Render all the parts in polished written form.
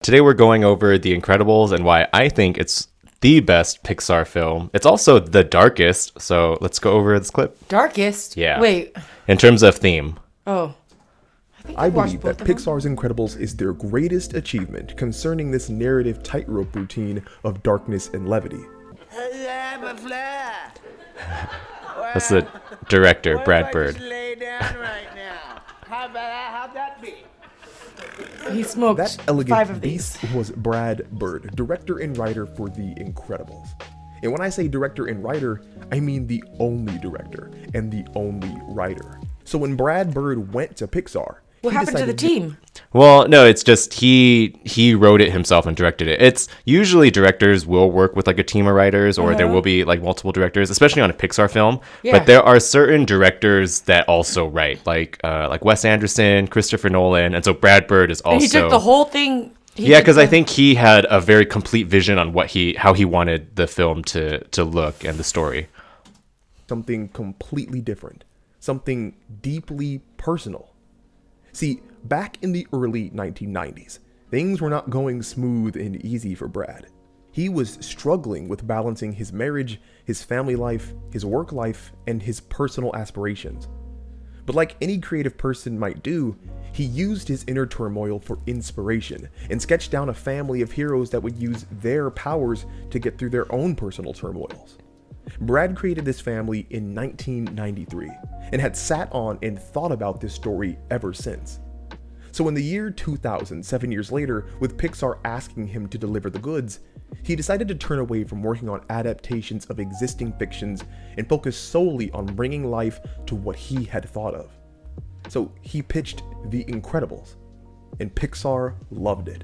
Today we're going over The Incredibles and why I think it's the best Pixar film. It's also the darkest, so let's go over this clip. Darkest? Yeah. Wait. In terms of theme. Oh. I believe that Pixar's Incredibles is their greatest achievement concerning this narrative tightrope routine of darkness and levity. That's the director, Brad Bird. Lay down right now. How'd that be? He smoked That elegant 5 of these. beast was Brad Bird, director and writer for The Incredibles. And when I say director and writer, I mean the only director and the only writer. So when Brad Bird went to Pixar, What happened to the team? Well, no, it's just he wrote it himself and directed it. It's usually directors will work with like a team of writers, or there will be like multiple directors, especially on a Pixar film. Yeah. But there are certain directors that also write, like Wes Anderson, Christopher Nolan, and so Brad Bird is also. And he took the whole thing. Yeah, because I think he had a very complete vision on how he wanted the film to look and the story. something completely different, something deeply personal. See, back in the early 1990s, things were not going smooth and easy for Brad. He was struggling with balancing his marriage, his family life, his work life, and his personal aspirations. But like any creative person might do, he used his inner turmoil for inspiration and sketched down a family of heroes that would use their powers to get through their own personal turmoils. Brad created this family in 1993 and had sat on and thought about this story ever since. So in the year 2000, 7 years later, with Pixar asking him to deliver the goods, he decided to turn away from working on adaptations of existing fictions and focus solely on bringing life to what he had thought of. So he pitched The Incredibles, and Pixar loved it.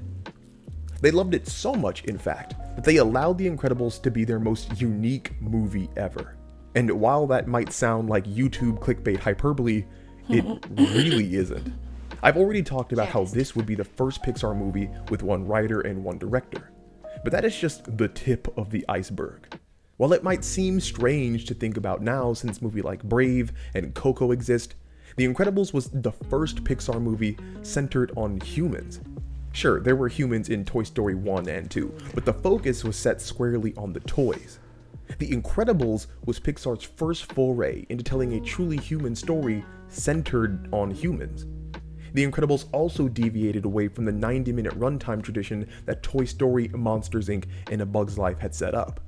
They loved it so much, in fact, that they allowed The Incredibles to be their most unique movie ever. And while that might sound like YouTube clickbait hyperbole, it really isn't. I've already talked about how this would be the first Pixar movie with one writer and one director. But that is just the tip of the iceberg. While it might seem strange to think about now since movies like Brave and Coco exist, The Incredibles was the first Pixar movie centered on humans. Sure, there were humans in Toy Story 1 and 2, but the focus was set squarely on the toys. The Incredibles was Pixar's first foray into telling a truly human story centered on humans. The Incredibles also deviated away from the 90-minute runtime tradition that Toy Story, Monsters, Inc., and A Bug's Life had set up.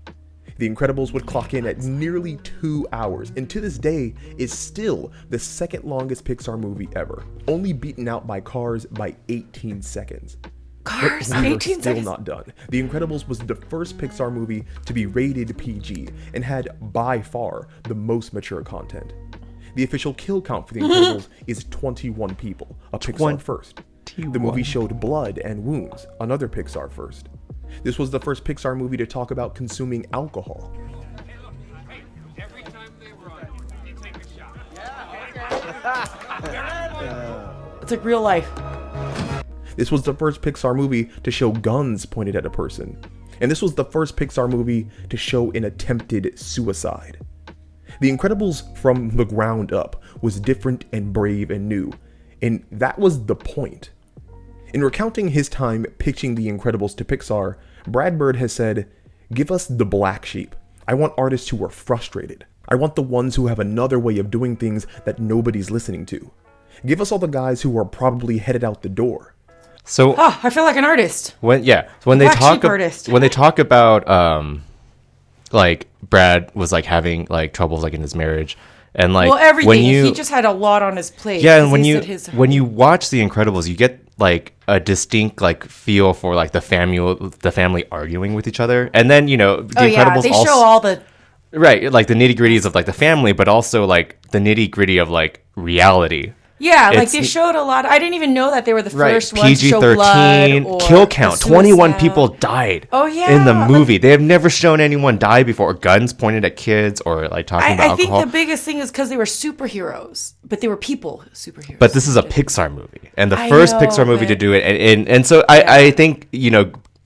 The Incredibles would clock in at nearly 2 hours, and to this day is still the second longest Pixar movie ever, only beaten out by Cars by 18 seconds. Cars, But we 18 are still seconds. not done. The Incredibles was the first Pixar movie to be rated PG, and had by far the most mature content. The official kill count for The Incredibles is 21 people, a Pixar first. The movie showed blood and wounds, another Pixar first. This was the first Pixar movie to talk about consuming alcohol. Every time they run, you take a shot. It's like real life. This was the first Pixar movie to show guns pointed at a person. And this was the first Pixar movie to show an attempted suicide. The Incredibles from the ground up was different and brave and new. And that was the point. In recounting his time pitching The Incredibles to Pixar, Brad Bird has said, "Give us the black sheep. I want artists who are frustrated. I want the ones who have another way of doing things that nobody's listening to. Give us all the guys who are probably headed out the door." So Oh, I feel like an artist. when they Black talk sheep artist. when they talk about like Brad was like having like troubles like in his marriage and like Well, everything. when you He just had a lot on his plate. yeah, 'cause and when he you said his- when you watch The Incredibles, you get like a distinct like feel for like the family arguing with each other, and then The Oh yeah, Incredibles they also show all the. right like the nitty gritties of like the family, but also like the nitty gritty of like reality. Yeah, like It's- they showed a lot. I didn't even know that they were the Right, first ones to show blood or kill count. the 21 suicide. people died. Oh, yeah, in the like- movie, they have never shown anyone die before. Or guns pointed at kids, or like talking about I think alcohol. the biggest thing is because they were superheroes, but they were people superheroes. But this is a Pixar movie, and the I first know, Pixar movie to but- do it, and so I think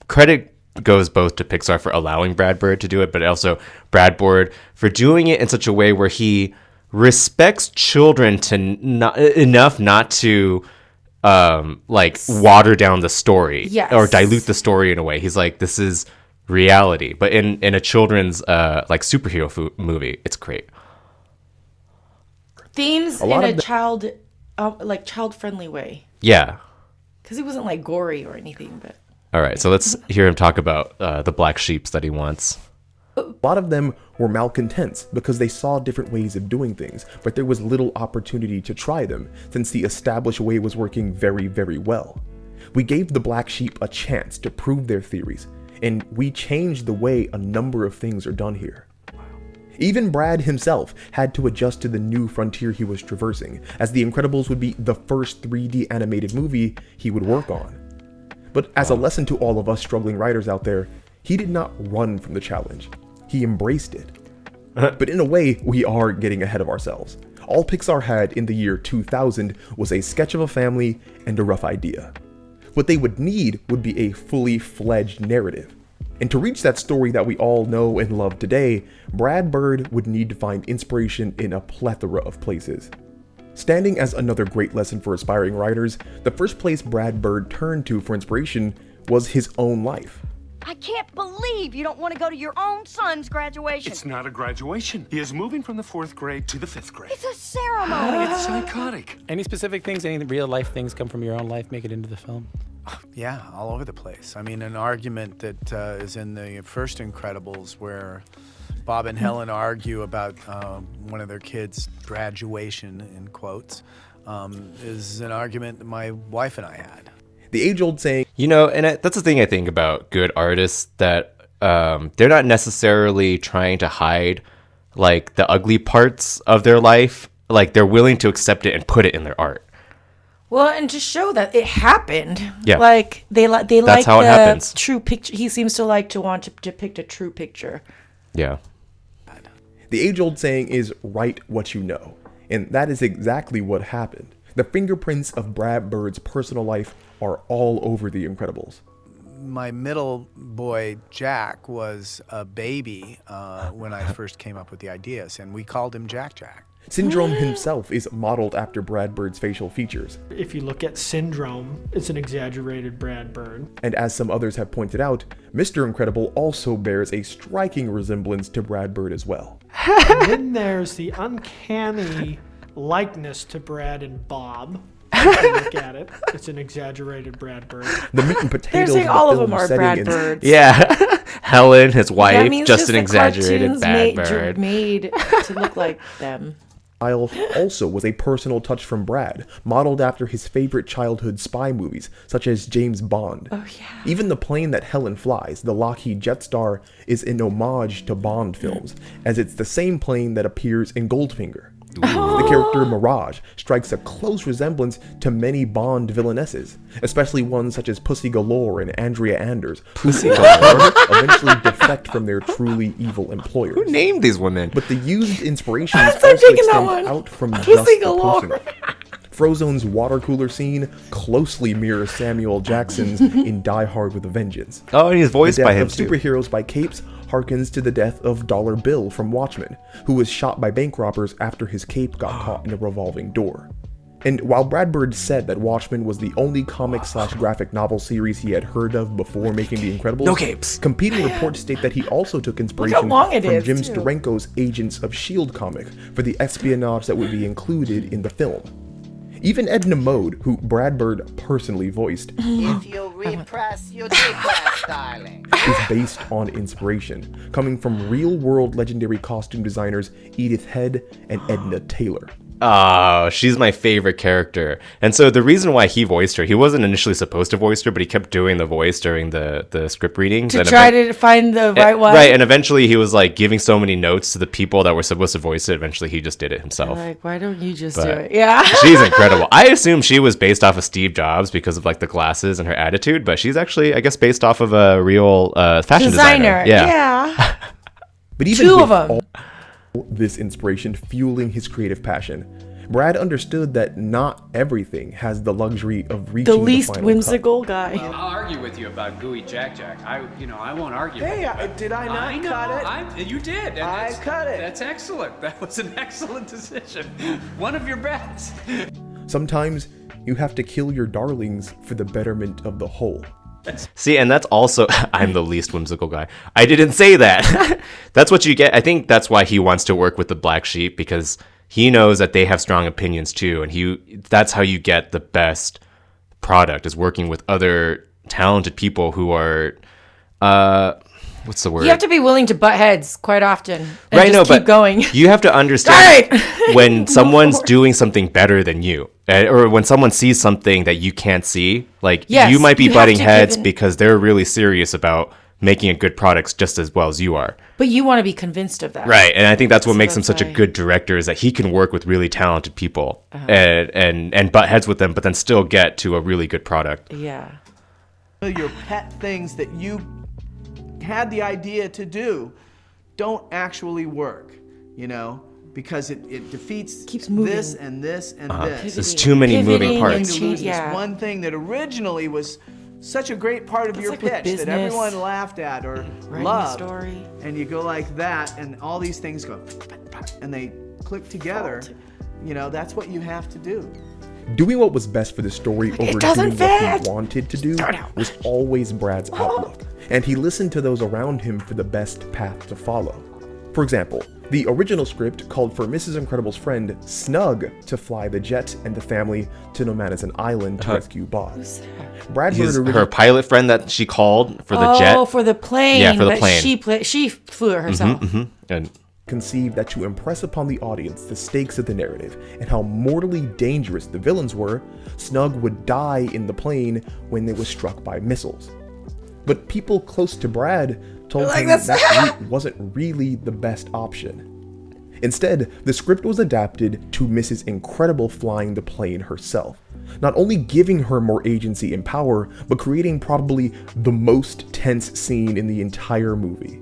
credit goes both to Pixar for allowing Brad Bird to do it, but also Brad Bird for doing it in such a way where he respects children to enough not to like water down the story Yes. or dilute the story in a way. He's like, this is reality, but in a children's like superhero movie, it's great. Themes in lot a of the- child-friendly way. Yeah. Because he wasn't like gory or anything, but All right, so let's hear him talk about the black sheeps that he wants. A lot of them were malcontents because they saw different ways of doing things, but there was little opportunity to try them since the established way was working very, very well. We gave the black sheep a chance to prove their theories, and we changed the way a number of things are done here. Even Brad himself had to adjust to the new frontier he was traversing, as The Incredibles would be the first 3D animated movie he would work on. But as a lesson to all of us struggling writers out there, he did not run from the challenge. He embraced it. But in a way, we are getting ahead of ourselves. All Pixar had in the year 2000 was a sketch of a family and a rough idea. What they would need would be a fully fledged narrative. And to reach that story that we all know and love today, Brad Bird would need to find inspiration in a plethora of places. Standing as another great lesson for aspiring writers, the first place Brad Bird turned to for inspiration was his own life. I can't believe you don't want to go to your own son's graduation. It's not a graduation. He is moving from the 4th grade to the 5th grade. It's a ceremony. It's psychotic. Any specific things, any real life things come from your own life, make it into the film? Yeah, all over the place. I mean, an argument that is in the first Incredibles where Bob and Helen argue about one of their kids' graduation, in quotes, is an argument that my wife and I had. The age-old saying, You know, and that's the thing I think about good artists, that they're not necessarily trying to hide like the ugly parts of their life. Like they're willing to accept it and put it in their art. well, and to show that it happened. Yeah. Like they like how it the happens. true picture. He seems to like to want to depict a true picture. Yeah. the age-old saying is write what you know. And that is exactly what happened. The fingerprints of Brad Bird's personal life are all over The Incredibles. My middle boy, Jack, was a baby when I first came up with the ideas, and we called him Jack Jack. Syndrome himself is modeled after Brad Bird's facial features. If you look at Syndrome, it's an exaggerated Brad Bird. And as some others have pointed out, Mr. Incredible also bears a striking resemblance to Brad Bird as well. And then there's the uncanny likeness to Brad and Bob. If you look at it, it's an exaggerated Brad Bird. The meat and They're potatoes saying of the all of film them are setting Brad is- Birds. Yeah. Helen, his That wife, means just an the exaggerated cartoons bad bird. made to look like them. style also was a personal touch from Brad, modeled after his favorite childhood spy movies, such as James Bond. Oh, yeah. Even the plane that Helen flies, the Lockheed Jetstar, is an homage to Bond films, as it's the same plane that appears in Goldfinger. The character Mirage strikes a close resemblance to many Bond villainesses, especially ones such as Pussy Galore and Andrea Anders, who eventually defect from their truly evil employers. Who named these women? But the used inspirations I'm also taking that extend one. out from Pussy just the galore. personal. Frozone's water cooler scene closely mirrors Samuel Jackson's in Die Hard with a Vengeance. Oh, and he's voiced The by death him of too. superheroes by capes harkens to the death of Dollar Bill from Watchmen, who was shot by bank robbers after his cape got caught in a revolving door. And while Brad Bird said that Watchmen was the only comic/graphic novel series he had heard of before making The Incredibles, No capes. competing reports state that he also took inspiration long it from is, Jim too. Steranko's Agents of S.H.I.E.L.D. comic for the espionage that would be included in the film. Even Edna Mode, who Brad Bird personally voiced, If you repress, you depress, darling. is based on inspiration, coming from real-world legendary costume designers Edith Head and Edna Taylor. Oh, she's my favorite character. And so the reason why he voiced her, he wasn't initially supposed to voice her, but he kept doing the voice during the script readings. To And try to find the right one. Right, and eventually he was like giving so many notes to the people that were supposed to voice it. Eventually he just did it himself. Like, why don't you just But- do it? Yeah. She's incredible. I assume she was based off of Steve Jobs because of like the glasses and her attitude, but she's actually, I guess, based off of a real fashion designer. Yeah. But even Two with of them. all this inspiration fueling his creative passion, Brad understood that not everything has the luxury of reaching The least final cut. whimsical guy. I'll argue with you about gooey Jack Jack. I won't argue. Hey, with you. did I not I know, cut it? You did. and I that's- cut it. That's excellent. That was an excellent decision. One of your best. Sometimes You have to kill your darlings for the betterment of the whole. See, and that's also, I'm the least whimsical guy. I didn't say that. That's what you get. I think that's why he wants to work with the Black Sheep, because he knows that they have strong opinions too. And that's how you get the best product, is working with other talented people who are, what's the word? You have to be willing to butt heads quite often. And Right, just no, keep but going. you have to understand Right. when someone's doing something better than you, or when someone sees something that you can't see, like Yes, you might be you have butting to heads give in- because they're really serious about making a good product just as well as you are. But you want to be convinced of that. Right. And I think that's what So makes him that's such a why- good director, is that he can work with really talented people and butt heads with them, but then still get to a really good product. Yeah. Your pet things that you had the idea to do don't actually work, you know, because it defeats Keeps moving. this and this and this. There's too many moving Pivoting parts. and To change- lose this yeah. one thing that originally was such a great part of It's your like with pitch that business, everyone laughed at or writing a loved, story. and you go like that, and all these things go, and they click together. You know, that's what you have to do. Doing what was best for the story over doesn't doing what fit. he wanted to do Start out. was always Brad's outlook, and he listened to those around him for the best path to follow. For example, the original script called for Mrs. Incredible's friend, Snug, to fly the jet and the family to No Man is an Island to rescue Bob. Brad He's Bird her pilot friend that she called for the jet. Oh, for the plane. Yeah, for the but plane. She flew it herself. And conceived that to impress upon the audience the stakes of the narrative and how mortally dangerous the villains were, Snug would die in the plane when it was struck by missiles. But people close to Brad told him that route wasn't really the best option. Instead, the script was adapted to Mrs. Incredible flying the plane herself, not only giving her more agency and power, but creating probably the most tense scene in the entire movie.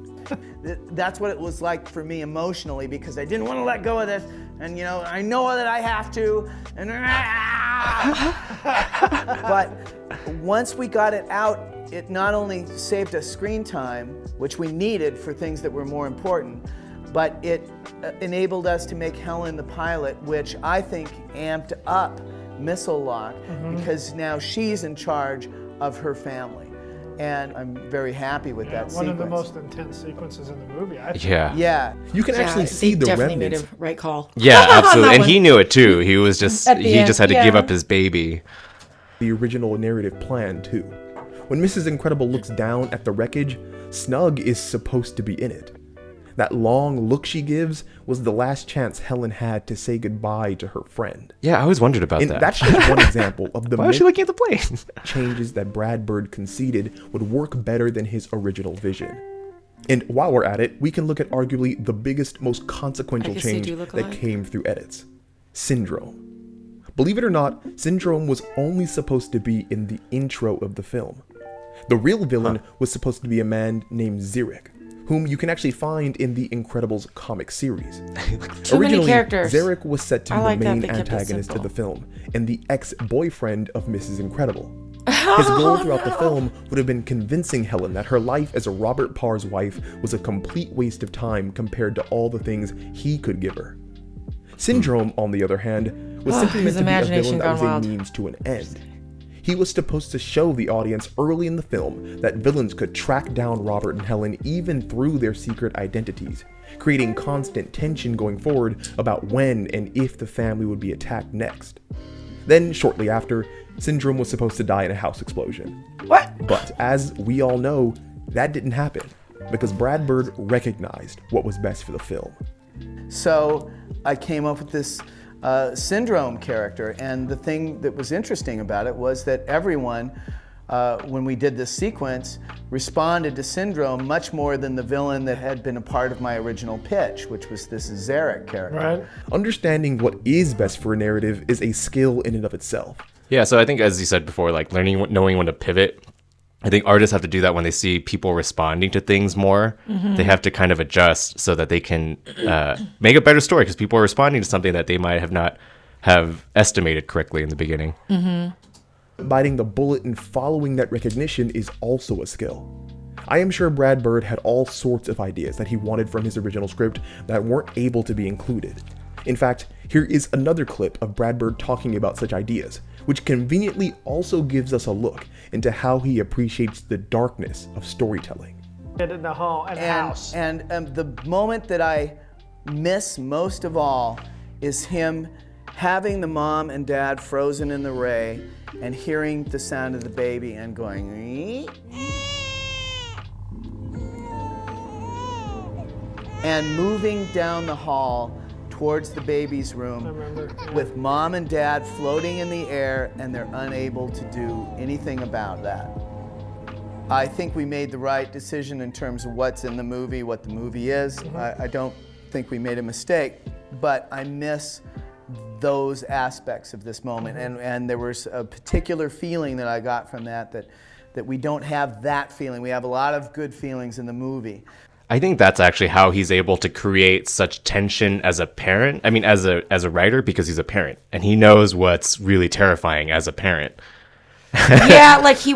That's what it was like for me emotionally, because I didn't want to let go of this, and you know, I know that I have to, and but once we got it out, it not only saved us screen time, which we needed for things that were more important, but it enabled us to make Helen the pilot, which I think amped up Missile Lock, because now she's in charge of her family. And I'm very happy with that One sequence. of the most intense sequences in the movie, I think. yeah. Yeah. You can actually see the definitely remnants. made a right call. Yeah, On absolutely. that And one. he knew it too. He was just, At the he end, just had to give yeah. up his baby. The original narrative plan too. When Mrs. Incredible looks down at the wreckage, Snug is supposed to be in it. That long look she gives was the last chance Helen had to say goodbye to her friend. Yeah, I always wondered about And that. that's just one example of the Why was she looking at the plane? changes that Brad Bird conceded would work better than his original vision. And while we're at it, we can look at arguably the biggest, most consequential I guess they change do look that alike. came through edits. Syndrome. Believe it or not, Syndrome was only supposed to be in the intro of the film. The real villain was supposed to be a man named Zarek, whom you can actually find in the Incredibles comic series. Too many characters. Zarek was set to be I like the that main they kept it antagonist of simple. the film, and the ex-boyfriend of Mrs. Incredible. His goal throughout the film would have been convincing Helen that her life as a Robert Parr's wife was a complete waste of time compared to all the things he could give her. Syndrome, on the other hand, was simply his meant to be a imagination villain that gone was a wild. means to an end. He was supposed to show the audience early in the film that villains could track down Robert and Helen even through their secret identities, creating constant tension going forward about when and if the family would be attacked next. Then, shortly after, Syndrome was supposed to die in a house explosion. What? But as we all know, that didn't happen, because Brad Bird recognized what was best for the film. So I came up with this Syndrome character, and the thing that was interesting about it was that everyone, when we did this sequence, responded to Syndrome much more than the villain that had been a part of my original pitch, which was this Zarek character. Right? Understanding what is best for a narrative is a skill in and of itself. Yeah, so I think, as you said before, like knowing when to pivot. I think artists have to do that when they see people responding to things more. They have to kind of adjust so that they can make a better story, because people are responding to something that they might have not have estimated correctly in the beginning. Biting the bullet and following that recognition is also a skill. I am sure Brad Bird had all sorts of ideas that he wanted from his original script that weren't able to be included. In fact, here is another clip of Brad Bird talking about such ideas, which conveniently also gives us a look into how he appreciates the darkness of storytelling. In the home and house. And the moment that I miss most of all is him having the mom and dad frozen in the ray and hearing the sound of the baby and going, and moving down the hall towards the baby's room with mom and dad floating in the air, and they're unable to do anything about that. I think we made the right decision in terms of what's in the movie, what the movie is. I don't think we made a mistake, but I miss those aspects of this moment. And there was a particular feeling that I got from that we don't have that feeling. We have a lot of good feelings in the movie. I think that's actually how he's able to create such tension as a parent. I mean, as a writer, because he's a parent and he knows what's really terrifying as a parent. Yeah, like he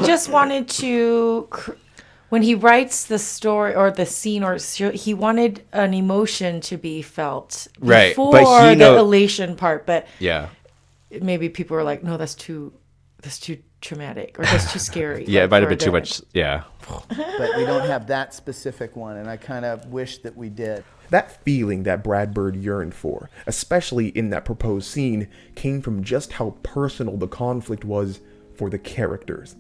just wanted to, when he writes the story or the scene, or he wanted an emotion to be felt before the elation part. But yeah, maybe people were like, no, that's too traumatic, or that's too scary. Yeah, it might have been too much. Yeah. But we don't have that specific one, and I kind of wish that we did. That feeling that Brad Bird yearned for, especially in that proposed scene, came from just how personal the conflict was for the characters.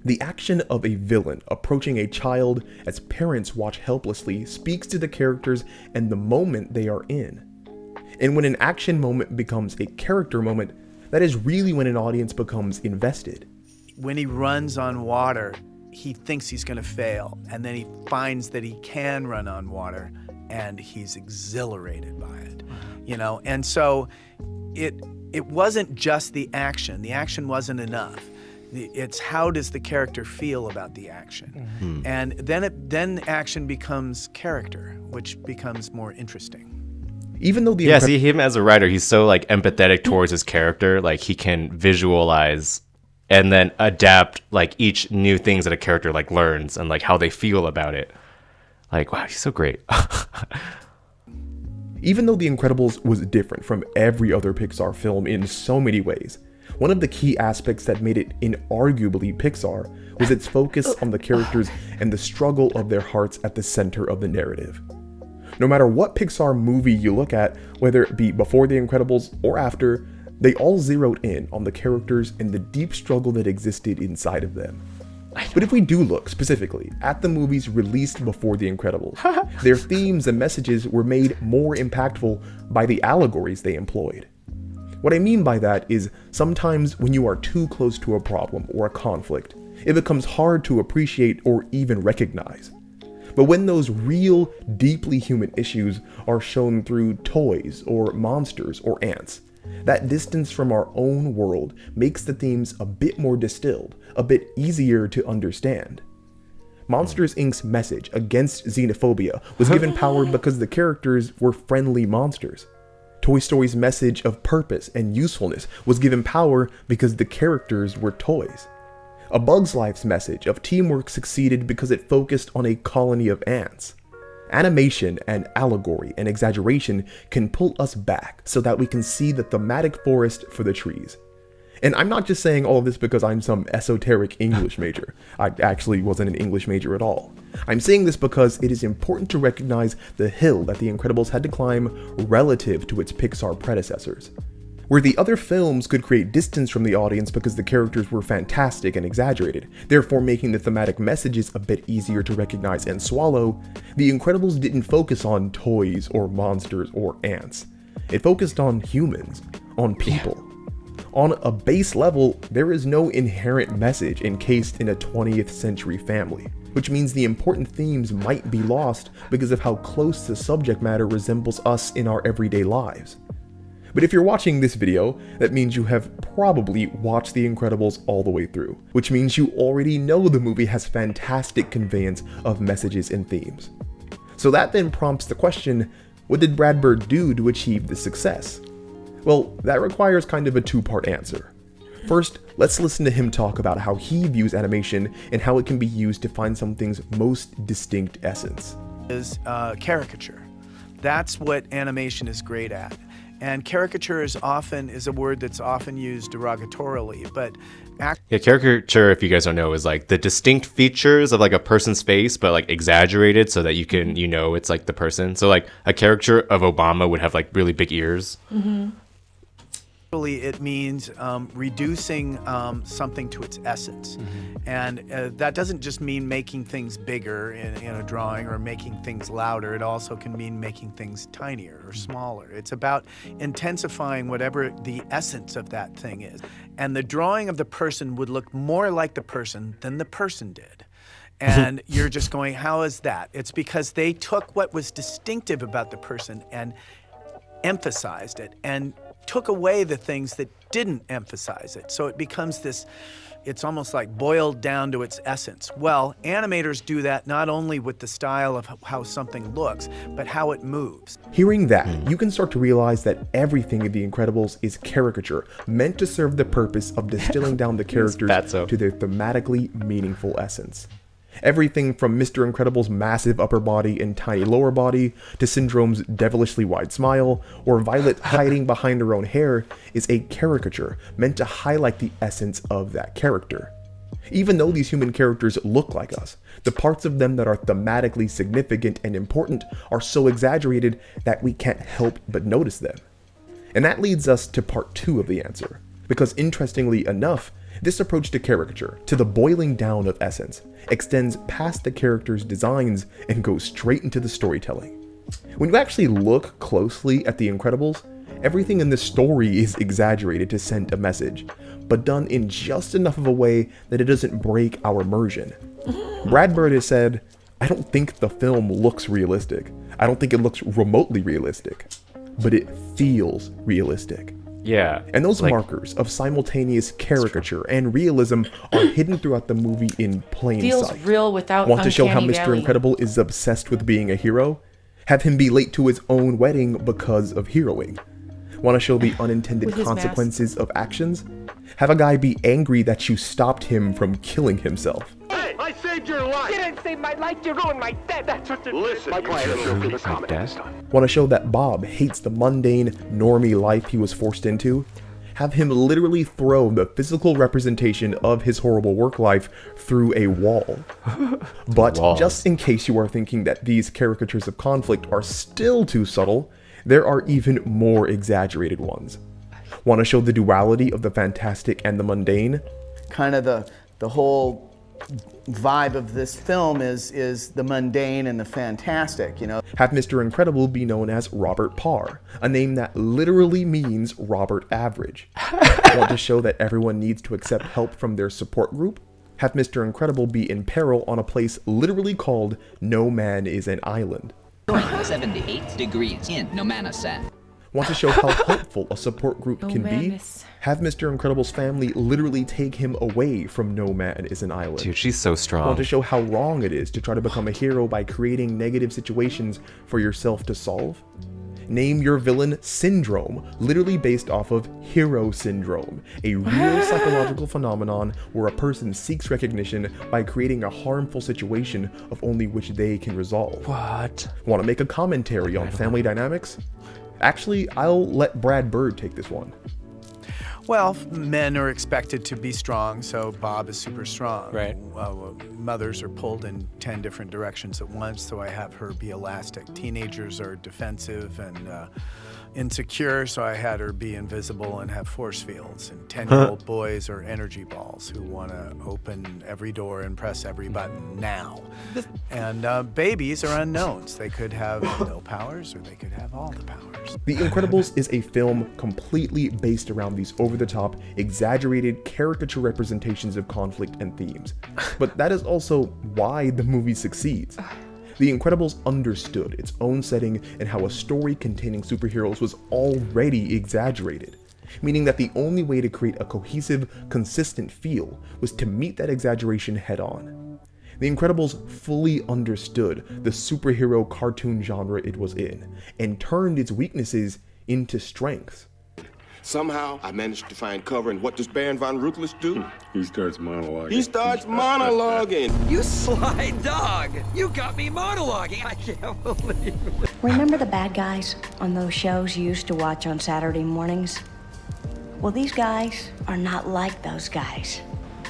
The action of a villain approaching a child as parents watch helplessly speaks to the characters and the moment they are in. And when an action moment becomes a character moment, that is really when an audience becomes invested. When he runs on water, he thinks he's going to fail, and then he finds that he can run on water, and he's exhilarated by it, you know? And so it wasn't just the action. The action wasn't enough. It's how does the character feel about the action? Mm-hmm. And then action becomes character, which becomes more interesting. Even though see him as a writer, he's so like empathetic towards his character, like he can visualize and then adapt like each new things that a character like learns and like how they feel about it. Like, wow, he's so great. Even though The Incredibles was different from every other Pixar film in so many ways, one of the key aspects that made it inarguably Pixar was its focus on the characters and the struggle of their hearts at the center of the narrative. No matter what Pixar movie you look at, whether it be before The Incredibles or after, they all zeroed in on the characters and the deep struggle that existed inside of them. But if we do look specifically at the movies released before The Incredibles, their themes and messages were made more impactful by the allegories they employed. What I mean by that is sometimes when you are too close to a problem or a conflict, it becomes hard to appreciate or even recognize. But when those real, deeply human issues are shown through toys or monsters or ants, that distance from our own world makes the themes a bit more distilled, a bit easier to understand. Monsters, Inc.'s message against xenophobia was given power because the characters were friendly monsters. Toy Story's message of purpose and usefulness was given power because the characters were toys. A Bug's Life's message of teamwork succeeded because it focused on a colony of ants. Animation and allegory and exaggeration can pull us back so that we can see the thematic forest for the trees. And I'm not just saying all of this because I'm some esoteric English major. I actually wasn't an English major at all. I'm saying this because it is important to recognize the hill that The Incredibles had to climb relative to its Pixar predecessors. Where the other films could create distance from the audience because the characters were fantastic and exaggerated, therefore making the thematic messages a bit easier to recognize and swallow, The Incredibles didn't focus on toys or monsters or ants. It focused on humans, on people. On a base level, there is no inherent message encased in a 20th century family, which means the important themes might be lost because of how close the subject matter resembles us in our everyday lives. But if you're watching this video, that means you have probably watched The Incredibles all the way through, which means you already know the movie has fantastic conveyance of messages and themes. So that then prompts the question, what did Brad Bird do to achieve this success? Well, that requires kind of a two-part answer. First, let's listen to him talk about how he views animation and how it can be used to find something's most distinct essence. Is caricature. That's what animation is great at. And caricature is a word that's often used derogatorily, but yeah, caricature, if you guys don't know, is like the distinct features of like a person's face, but like exaggerated so that you can, it's like the person. So like a caricature of Obama would have like really big ears. Mm-hmm. It means reducing something to its essence. And that doesn't just mean making things bigger in a drawing or making things louder. It also can mean making things tinier or smaller. It's about intensifying whatever the essence of that thing is. And the drawing of the person would look more like the person than the person did. And you're just going, how is that? It's because they took what was distinctive about the person and emphasized it and took away the things that didn't emphasize it. So it becomes this, it's almost like boiled down to its essence. Well, animators do that not only with the style of how something looks, but how it moves. Hearing that, you can start to realize that everything in The Incredibles is caricature, meant to serve the purpose of distilling down the characters to their thematically meaningful essence. Everything from Mr. Incredible's massive upper body and tiny lower body, to Syndrome's devilishly wide smile, or Violet hiding behind her own hair, is a caricature meant to highlight the essence of that character. Even though these human characters look like us, the parts of them that are thematically significant and important are so exaggerated that we can't help but notice them. And that leads us to part 2 of the answer, because interestingly enough, this approach to caricature, to the boiling down of essence, extends past the characters' designs and goes straight into the storytelling. When you actually look closely at The Incredibles, everything in the story is exaggerated to send a message, but done in just enough of a way that it doesn't break our immersion. Brad Bird has said, "I don't think the film looks realistic. I don't think it looks remotely realistic, but it feels realistic." Yeah. And those markers of simultaneous caricature and realism are hidden throughout the movie in plain Feels sight. real without Want to show how uncanny Mr. valley. Incredible is obsessed with being a hero? Have him be late to his own wedding because of heroing? Want to show the unintended With his consequences of actions? Have a guy be angry that you stopped him from killing himself? Hey, I saved your life! You didn't save my life, you ruined my death. That's what you Listen, my you client should is have no really comment my this time. Want to show that Bob hates the mundane, normie life he was forced into? Have him literally throw the physical representation of his horrible work life through a wall. But just in case you are thinking that these caricatures of conflict are still too subtle, there are even more exaggerated ones. Want to show the duality of the fantastic and the mundane? Kind of the whole vibe of this film is the mundane and the fantastic, Have Mr. Incredible be known as Robert Parr, a name that literally means Robert Average. Want to show that everyone needs to accept help from their support group? Have Mr. Incredible be in peril on a place literally called No Man is an Island. 78 degrees in Nomanasan. Want to show how helpful a support group No can Man be? is- Have Mr. Incredible's family literally take him away from No Man is an Island. Dude, she's so strong. Want to show how wrong it is to try to become a hero by creating negative situations for yourself to solve? Name your villain Syndrome, literally based off of hero syndrome, a real psychological phenomenon where a person seeks recognition by creating a harmful situation of only which they can resolve. What? Want to make a commentary on family dynamics? Actually, I'll let Brad Bird take this one. Well, men are expected to be strong, so Bob is super strong. Right. Mothers are pulled in 10 different directions at once, so I have her be elastic. Teenagers are defensive and insecure, so I had her be invisible and have force fields. And 10-year-old boys are energy balls who want to open every door and press every button now. And babies are unknowns. They could have no powers or they could have all the powers. The Incredibles is a film completely based around these over-the-top, exaggerated caricature representations of conflict and themes. But that is also why the movie succeeds. The Incredibles understood its own setting and how a story containing superheroes was already exaggerated, meaning that the only way to create a cohesive, consistent feel was to meet that exaggeration head-on. The Incredibles fully understood the superhero cartoon genre it was in, and turned its weaknesses into strengths. Somehow, I managed to find cover, and what does Baron von Ruthless do? He starts monologuing. He starts monologuing. You sly dog! You got me monologuing! I can't believe it. Remember the bad guys on those shows you used to watch on Saturday mornings? Well, these guys are not like those guys.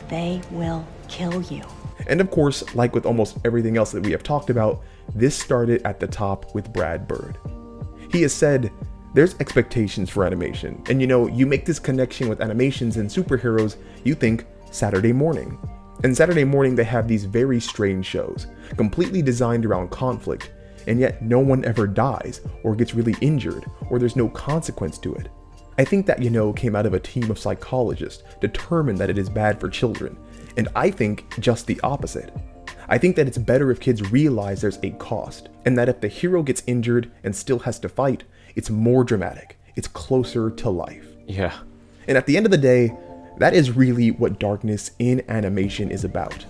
They will kill you. And of course, like with almost everything else that we have talked about, this started at the top with Brad Bird. He has said, there's expectations for animation, and you make this connection with animations and superheroes, you think Saturday morning. And Saturday morning they have these very strange shows, completely designed around conflict, and yet no one ever dies, or gets really injured, or there's no consequence to it. I think that, came out of a team of psychologists determined that it is bad for children, and I think just the opposite. I think that it's better if kids realize there's a cost, and that if the hero gets injured and still has to fight, it's more dramatic, it's closer to life. Yeah. And at the end of the day, that is really what darkness in animation is about.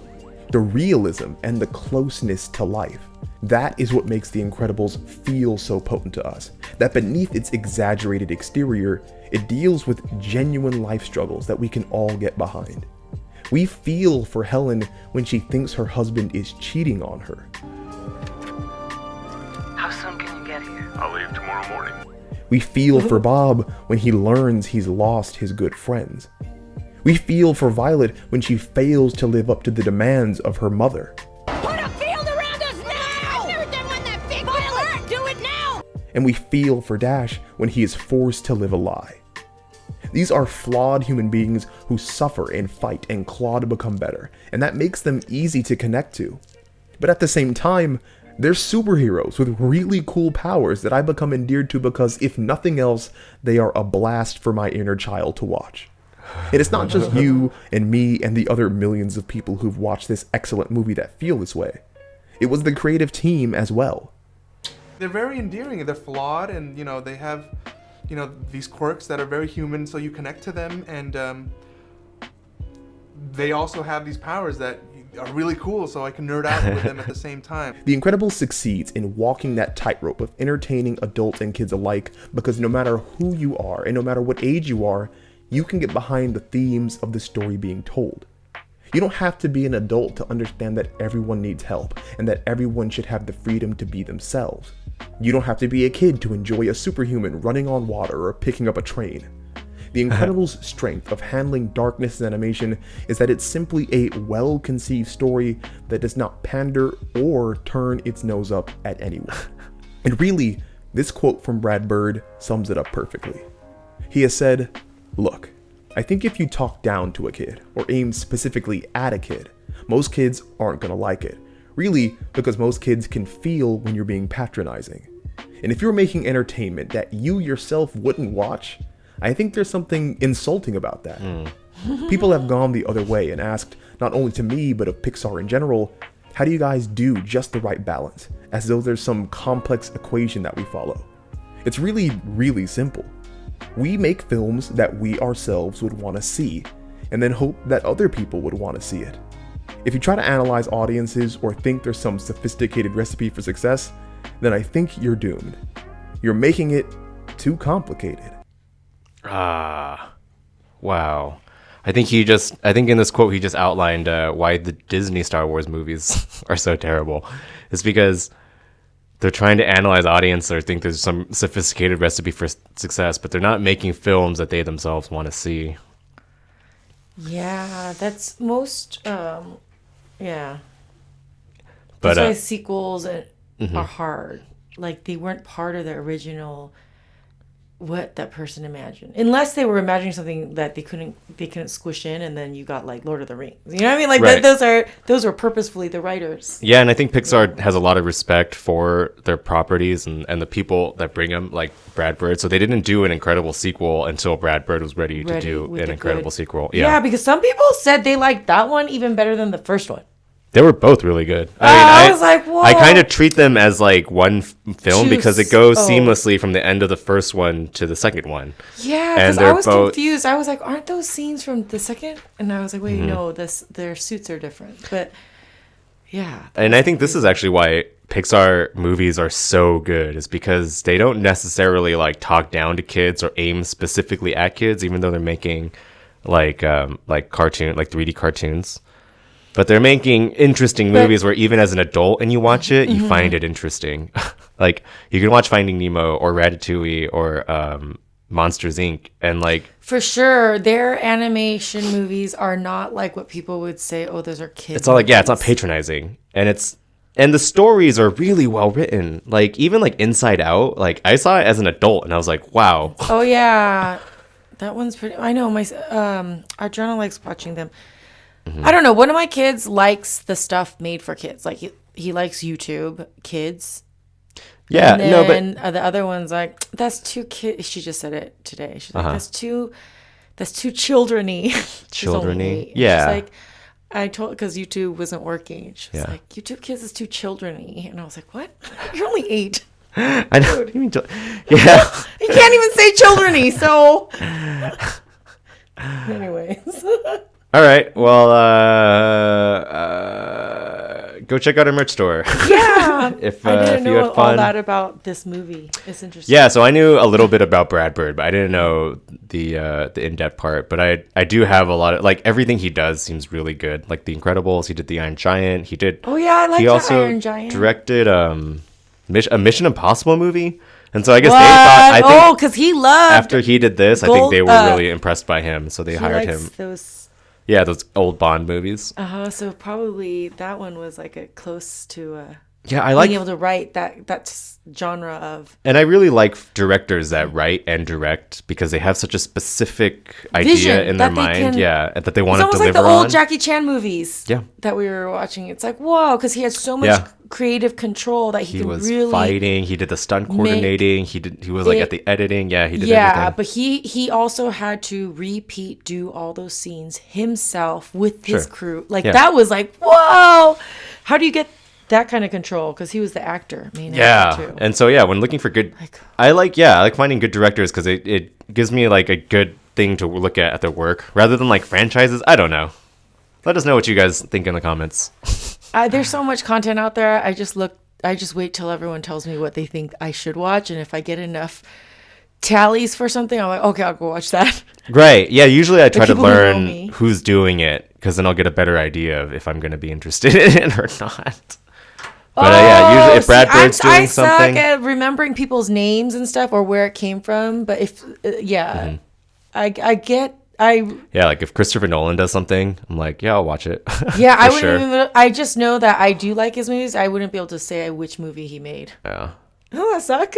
The realism and the closeness to life. That is what makes The Incredibles feel so potent to us. That beneath its exaggerated exterior, it deals with genuine life struggles that we can all get behind. We feel for Helen when she thinks her husband is cheating on her. How soon can you get here? I'll leave tomorrow morning. We feel for Bob when he learns he's lost his good friends. We feel for Violet when she fails to live up to the demands of her mother. Put a field around us now! I've never done one that big, Violet! Do it now! And we feel for Dash when he is forced to live a lie. These are flawed human beings who suffer and fight and claw to become better, and that makes them easy to connect to. But at the same time, they're superheroes with really cool powers that I become endeared to because, if nothing else, they are a blast for my inner child to watch. And it's not just you and me and the other millions of people who've watched this excellent movie that feel this way. It was the creative team as well. They're very endearing. They're flawed, and they have these quirks that are very human, so you connect to them, and they also have these powers that are really cool, so I can nerd out with them at the same time. The Incredibles succeeds in walking that tightrope of entertaining adults and kids alike, because no matter who you are and no matter what age you are, you can get behind the themes of the story being told. You don't have to be an adult to understand that everyone needs help and that everyone should have the freedom to be themselves. You don't have to be a kid to enjoy a superhuman running on water or picking up a train. The Incredibles' strength of handling darkness in animation is that it's simply a well-conceived story that does not pander or turn its nose up at anyone. And really, this quote from Brad Bird sums it up perfectly. He has said, "Look, I think if you talk down to a kid or aim specifically at a kid, most kids aren't gonna like it. Really, because most kids can feel when you're being patronizing. And if you're making entertainment that you yourself wouldn't watch, I think there's something insulting about that." People have gone the other way and asked, not only to me, but of Pixar in general, how do you guys do just the right balance? As though there's some complex equation that we follow. It's really, really simple. We make films that we ourselves would want to see, and then hope that other people would want to see it. If you try to analyze audiences or think there's some sophisticated recipe for success, then I think you're doomed. You're making it too complicated. Wow. I think in this quote he just outlined why the Disney Star Wars movies are so terrible. It's because they're trying to analyze audience or think there's some sophisticated recipe for success, but they're not making films that they themselves want to see. Yeah, that's most, yeah. But, that's why sequels are hard. Like, they weren't part of the original, what that person imagined. Unless they were imagining something that they couldn't squish in, and then you got, like, Lord of the Rings. You know what I mean? Like, right. those were purposefully the writers. Yeah, and I think Pixar has a lot of respect for their properties and the people that bring them, like Brad Bird. So they didn't do an incredible sequel until Brad Bird was ready to do an incredible sequel. Yeah, because some people said they liked that one even better than the first one. They were both really good. I was like, whoa. I kind of treat them as like one film because it goes seamlessly from the end of the first one to the second one. Yeah, because I was confused. I was like, aren't those scenes from the second? And I was like, wait, no, their suits are different. But yeah. And I think this is actually why Pixar movies are so good, is because they don't necessarily like talk down to kids or aim specifically at kids, even though they're making like 3D cartoons. But they're making interesting movies where even as an adult and you watch it, you find it interesting. Like you can watch Finding Nemo or Ratatouille or Monsters Inc. and like for sure their animation movies are not like what people would say, oh, those are kids. It's not like, yeah, it's not patronizing. And the stories are really well written. Like even like Inside Out, like I saw it as an adult and I was like, wow. Oh yeah. That one's pretty. I know my Adriana likes watching them. I don't know. One of my kids likes the stuff made for kids. Like he likes YouTube Kids. Yeah, and then the other one's like, that's too kid. She just said it today. She's like, that's too children-y. Children-y. Yeah. She's like, I told because YouTube wasn't working. She's like, YouTube Kids is too children-y, and I was like, what? You're only 8. I know. Yeah. You can't even say children-y. So, anyways. All right. Well, go check out our merch store. Yeah. if I didn't if you know had fun. all that about this movie. It's interesting. Yeah, so I knew a little bit about Brad Bird, but I didn't know the in-depth part. But I do have a lot of like everything he does seems really good. Like The Incredibles, he did The Iron Giant. He did. Oh yeah, I like the Iron Giant. Directed a Mission Impossible movie. And so I guess they thought. I think because he loved. After he did this, I think they were really impressed by him, so they hired him. Those old Bond movies. So probably that one was like a close to Yeah, I like being able to write that genre of. And I really like directors that write and direct because they have such a specific Vision idea in their that they mind. can- Yeah, and that they want to It's almost deliver like the on. old Jackie Chan movies. Yeah. That we were watching. It's like whoa, because he had so much Yeah. creative control that he could was really fighting. He did the stunt coordinating. He was like at the editing. Yeah, he did everything. But he also had to do all those scenes himself with his crew. Like that was like whoa. How do you get that kind of control? Because he was the main actor too. And so when looking for good, I like finding good directors because it gives me like a good thing to look at their work rather than like franchises. I don't know. Let us know what you guys think in the comments. There's so much content out there. I just wait till everyone tells me what they think I should watch, and if I get enough tallies for something, I'm like, okay, I'll go watch that. Right. Yeah. Usually I try to learn who's doing it because then I'll get a better idea of if I'm going to be interested in it or not. But usually if Brad Bird's doing something, I suck at remembering people's names and stuff or where it came from. But if like if Christopher Nolan does something, I'm like, yeah, I'll watch it. Yeah, I wouldn't even. I just know that I do like his movies. I wouldn't be able to say which movie he made. Yeah. Oh, that suck.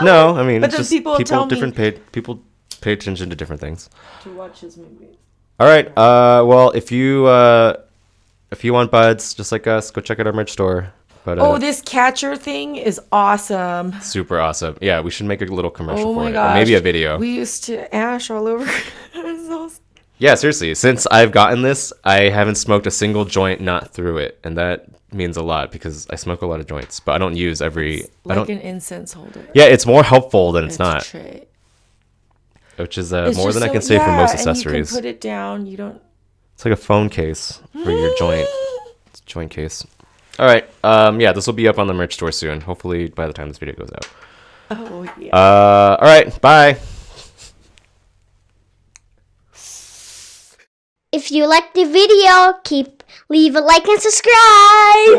No, I mean, but then people tell people pay attention to different things. To watch his movies. All right. Well, if you want buds just like us, go check out our merch store. But this catcher thing is awesome. Super awesome. Yeah, we should make a little commercial for it. Gosh. Or maybe a video. We used to ash all over. Awesome. Yeah, seriously. Since I've gotten this, I haven't smoked a single joint not through it. And that means a lot because I smoke a lot of joints. But I don't use every... Like an incense holder. Yeah, it's more helpful than it's not. Tray. Which is more than I can say for most accessories. And you can put it down. You don't... It's like a phone case for your joint. It's a joint case. All right. This will be up on the merch store soon. Hopefully by the time this video goes out. Oh, yeah. All right. Bye. If you liked the video, leave a like and subscribe.